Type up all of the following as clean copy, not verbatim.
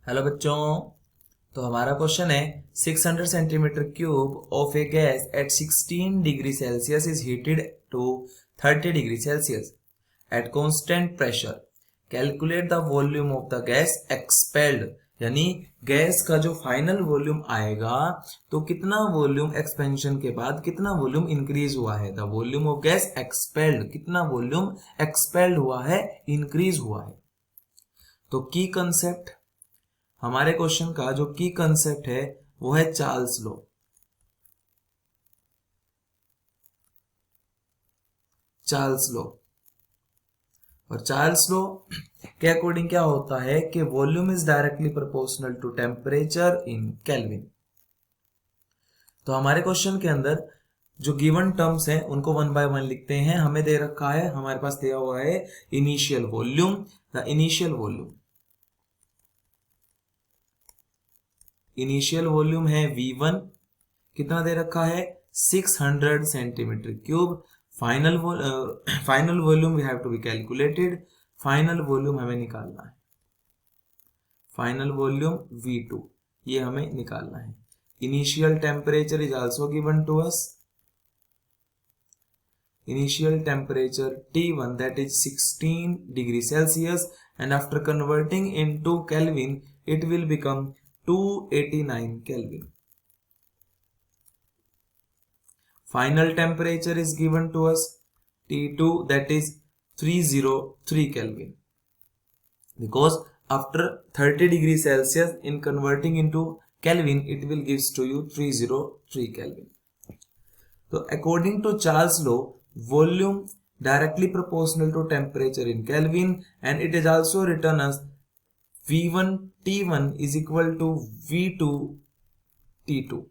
Hello बच्चों। तो हमारा क्वेश्चन है 600 centimetre cube of a gas at 16 degree Celsius is heated to 30 degree Celsius at constant pressure. Calculate the volume of the gas expelled. यानी gas का जो final volume आएगा तो कितना वॉल्यूम एक्सपेंशन के बाद कितना वॉल्यूम इंक्रीज हुआ है। The volume of gas expelled, कितना वॉल्यूम एक्सपेल्ड हुआ है, इंक्रीज हुआ है। तो की कंसेप्ट, हमारे क्वेश्चन का जो की कंसेप्ट है वो है चार्ल्स लॉ। चार्ल्स लॉ और चार्ल्स लॉ के अकॉर्डिंग क्या होता है कि volume is directly proportional to temperature in Kelvin. तो हमारे क्वेश्चन के अंदर जो गिवन टर्म्स हैं उनको वन बाय वन लिखते हैं। हमें दे रखा है, हमारे पास दिया हुआ है initial volume. The initial volume है V1, कितना दे रखा है 600 centimetre cube. Final volume we have to be calculated. Final volume हमें निकालना है, फाइनल वॉल्यूम V2 ये हमें निकालना है। Initial temperature is also given to us. Initial temperature T1 that is 16 degree Celsius, and after converting into Kelvin it will become 289 Kelvin. Final temperature is given to us T2 that is 303 Kelvin, because after 30 degree Celsius in converting into Kelvin it will gives to you 303 Kelvin. So according to Charles law, volume directly proportional to temperature in Kelvin, and it is also written as V1 T1 is equal to V2 T2.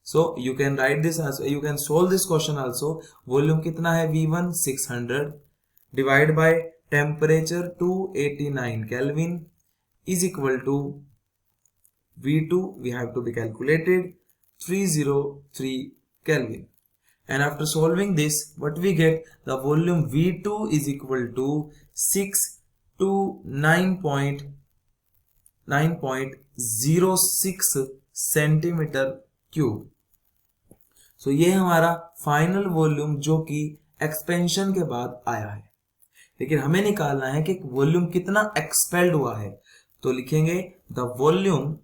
So you can write this as, you can solve this question also. Volume कितना है V1 600 divide by temperature 289 Kelvin is equal to V2 we have to be calculated 303 Kelvin. And after solving this, what we get, the volume V2 is equal to 6 to 9.06 centimetre cube. So ये हमारा final volume जो कि expansion के बाद आया है। लेकिन हमें निकालना है कि वॉल्यूम कितना एक्सपेल्ड हुआ है। तो लिखेंगे the volume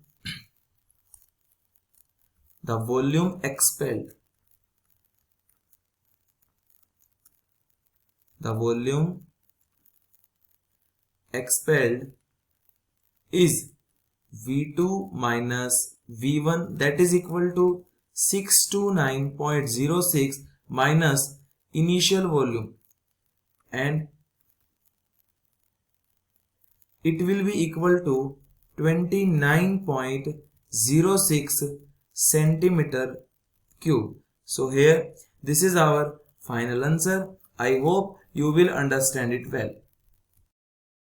expelled, the volume expelled is V2 minus V1 that is equal to 629.06 minus initial volume, and it will be equal to 29.06 centimeter cube. So here this is our final answer. I hope you will understand it well.